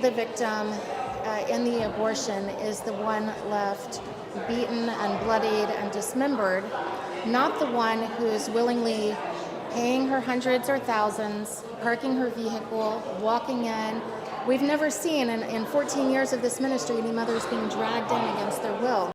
the victim in the abortion is the one left beaten and bloodied and dismembered, not the one who's willingly paying her hundreds or thousands, parking her vehicle, walking in. We've never seen in 14 years of this ministry any mothers being dragged in against their will.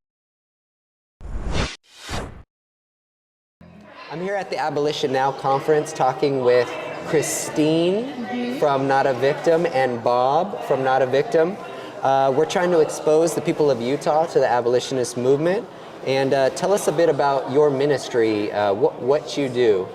I'm here at the Abolition Now conference talking with Christine from Not a Victim and Bob from Not a Victim. We're trying to expose the people of Utah to the abolitionist movement. And tell us a bit about your ministry, what you do.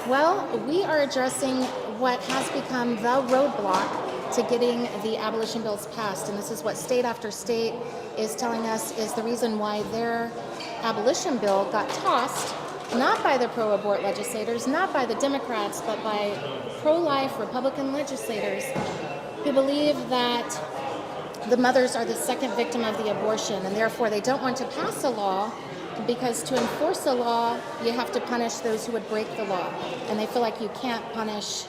Well, we are addressing what has become the roadblock to getting the abolition bills passed. And this is what state after state is telling us is the reason why their abolition bill got tossed, not by the pro-abort legislators, not by the Democrats, but by pro-life Republican legislators who believe that the mothers are the second victim of the abortion, and therefore they don't want to pass a law because to enforce a law, you have to punish those who would break the law. And they feel like you can't punish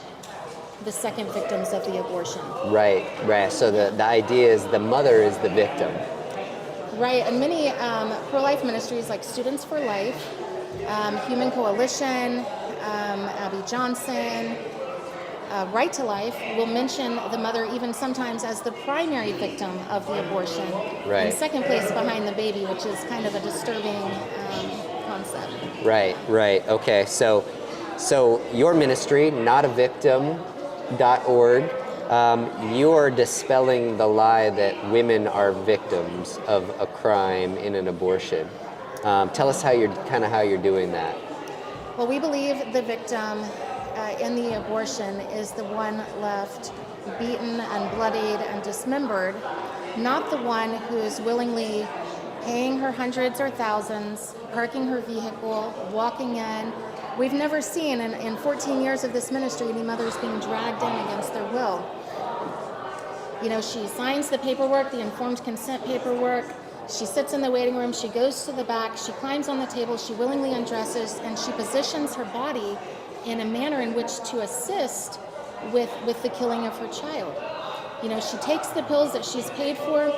the second victims of the abortion. Right. So the idea is the mother is the victim. Right, and many pro-life ministries like Students for Life, Human Coalition, Abby Johnson, Right to Life will mention the mother even sometimes as the primary victim of the abortion. Right. In second place behind the baby, which is kind of a disturbing concept. Right. Okay, so your ministry, notavictim.org, you're dispelling the lie that women are victims of a crime in an abortion. Tell us how you're doing that. Well, we believe the victim in the abortion is the one left beaten and bloodied and dismembered, not the one who's willingly paying her hundreds or thousands, parking her vehicle, walking in. We've never seen in 14 years of this ministry any mothers being dragged in against their will. You know, she signs the paperwork, the informed consent paperwork. She sits in the waiting room, she goes to the back, she climbs on the table, she willingly undresses, and she positions her body in a manner in which to assist with the killing of her child. You know, she takes the pills that she's paid for.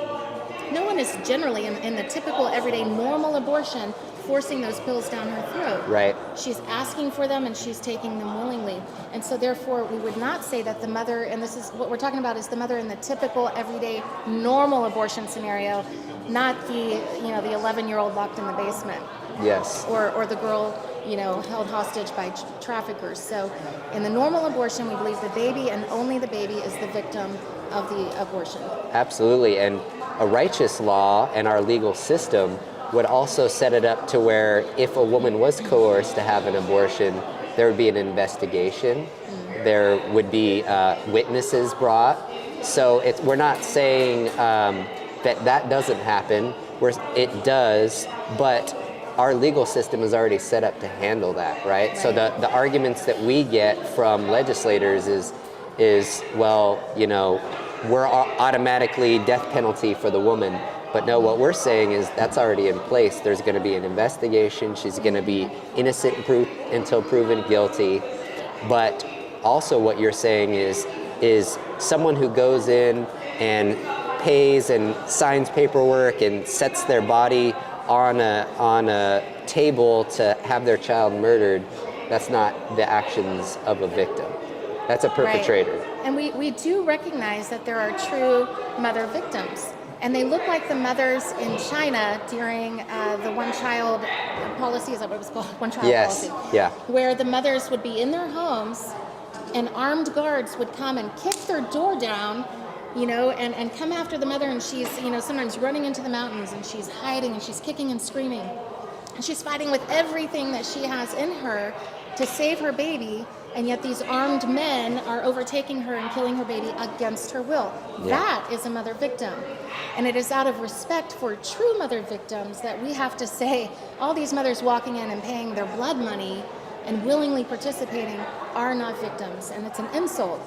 No one is generally, in the typical everyday normal abortion, forcing those pills down her throat. Right. She's asking for them and she's taking them willingly. And so therefore we would not say that the mother, and this is what we're talking about, is the mother in the typical everyday normal abortion scenario, not the 11-year-old locked in the basement. Yes. Or the girl, held hostage by traffickers. So in the normal abortion, we believe the baby and only the baby is the victim of the abortion. Absolutely. And a righteous law and our legal system would also set it up to where if a woman was coerced to have an abortion, there would be an investigation. There would be witnesses brought. So we're not saying that doesn't happen. It does, but our legal system is already set up to handle that, right? So the arguments that we get from legislators is well, we're automatically death penalty for the woman. But no, what we're saying is that's already in place. There's going to be an investigation. She's going to be innocent until proven guilty. But also what you're saying is someone who goes in and pays and signs paperwork and sets their body on a table to have their child murdered, that's not the actions of a victim. That's a perpetrator. Right. And we do recognize that there are true mother victims. And they look like the mothers in China during the one-child policy, is that what it was called? One-child yes. policy. Yeah. Where the mothers would be in their homes and armed guards would come and kick their door down, and come after the mother, and she's, sometimes running into the mountains and she's hiding and she's kicking and screaming. And she's fighting with everything that she has in her to save her baby, and yet these armed men are overtaking her and killing her baby against her will. Yeah. That is a mother victim. And it is out of respect for true mother victims that we have to say all these mothers walking in and paying their blood money and willingly participating are not victims. And it's an insult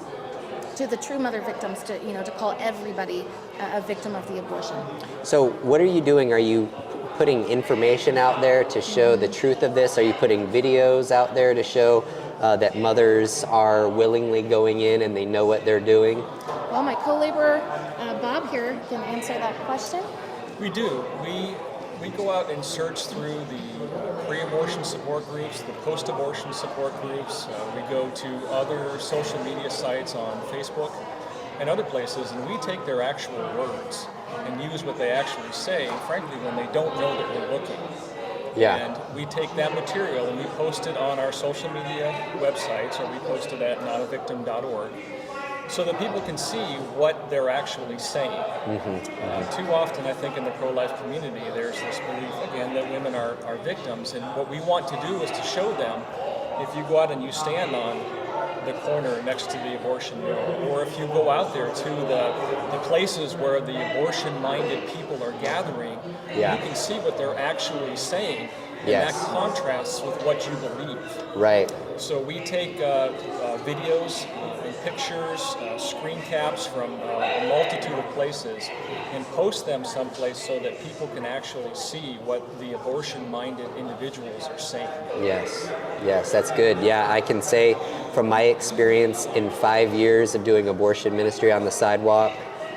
to the true mother victims to call everybody a victim of the abortion. So what are you doing? Are you putting information out there to show the truth of this? Are you putting videos out there to show that mothers are willingly going in and they know what they're doing? Well, my co-laborer, Bob here, can answer that question. We do. We go out and search through the pre-abortion support groups, the post-abortion support groups. We go to other social media sites on Facebook and other places, and we take their actual words and use what they actually say, frankly, when they don't know that we're looking. Yeah. And we take that material and we post it on our social media websites, or we post it at notaVictim.org, so that people can see what they're actually saying. Too often, I think, in the pro-life community, there's this belief, again, that women are victims, and what we want to do is to show them, if you go out and you stand on the corner next to the abortion mill, or if you go out there to the places where the abortion-minded people are gathering, Yeah. you can see what they're actually saying, and Yes. that contrasts with what you believe. Right. So we take videos and pictures, screen caps from a multitude of places, and post them someplace so that people can actually see what the abortion-minded individuals are saying. Yes, yes, that's good. Yeah, I can say from my experience in 5 years of doing abortion ministry on the sidewalk,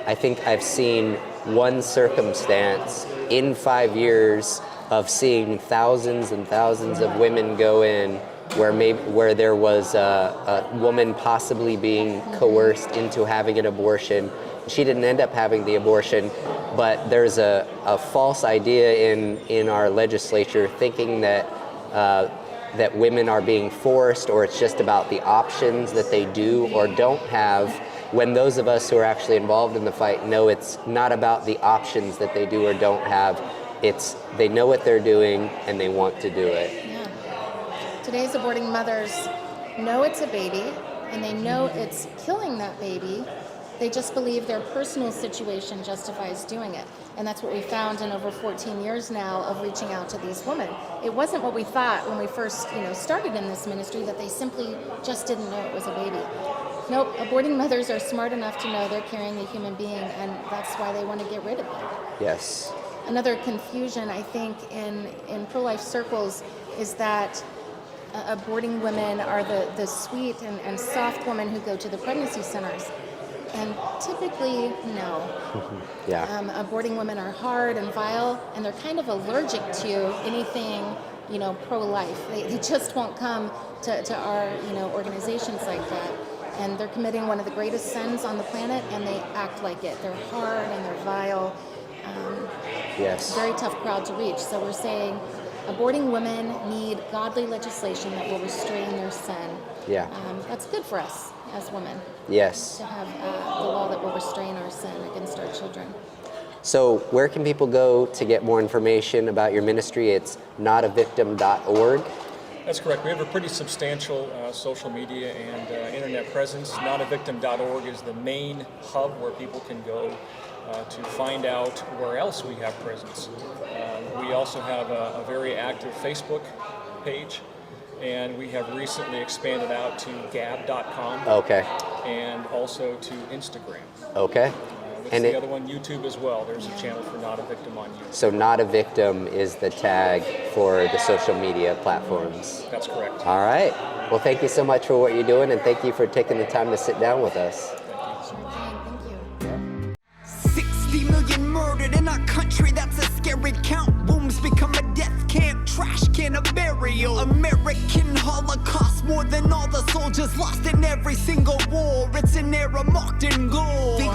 I think I've seen one circumstance in 5 years of seeing thousands and thousands of women go in where there was a woman possibly being coerced into having an abortion. She didn't end up having the abortion, but there's a false idea in our legislature thinking that that women are being forced, or it's just about the options that they do or don't have, when those of us who are actually involved in the fight know it's not about the options that they do or don't have. It's they know what they're doing and they want to do it. Yeah. Today's aborting mothers know it's a baby, and they know it's killing that baby. They just believe their personal situation justifies doing it. And that's what we found in over 14 years now of reaching out to these women. It wasn't what we thought when we first, started in this ministry, that they simply just didn't know it was a baby. Nope, aborting mothers are smart enough to know they're carrying a human being, and that's why they want to get rid of it. Yes. Another confusion, I think, in pro-life circles is that aborting women are the sweet and soft women who go to the pregnancy centers. And typically, no. Yeah. Aborting women are hard and vile, and they're kind of allergic to anything, pro-life. They just won't come to our, organizations like that. And they're committing one of the greatest sins on the planet, and they act like it. They're hard and they're vile. Yes. Very tough crowd to reach. So we're saying aborting women need godly legislation that will restrain their sin. Yeah. That's good for us as women, Yes. to have the law that will restrain our sin against our children. So where can people go to get more information about your ministry? It's notavictim.org. That's correct. We have a pretty substantial social media and internet presence. NotaVictim.org is the main hub where people can go to find out where else we have presence. We also have a very active Facebook page, and we have recently expanded out to gab.com Okay. and also to Instagram. Okay. What's And the it- other one? YouTube as well. There's a channel for Not a Victim on YouTube. So Not a Victim is the tag for the social media platforms. That's correct. All right. Well, thank you so much for what you're doing, and thank you for taking the time to sit down with us. Sure thing. Thank you. 60 million murdered in our country, that's a scary count. Wombs become a death camp, trash can a burial. American Holocaust, more than all the soldiers lost in every single war. It's an era marked in gold. The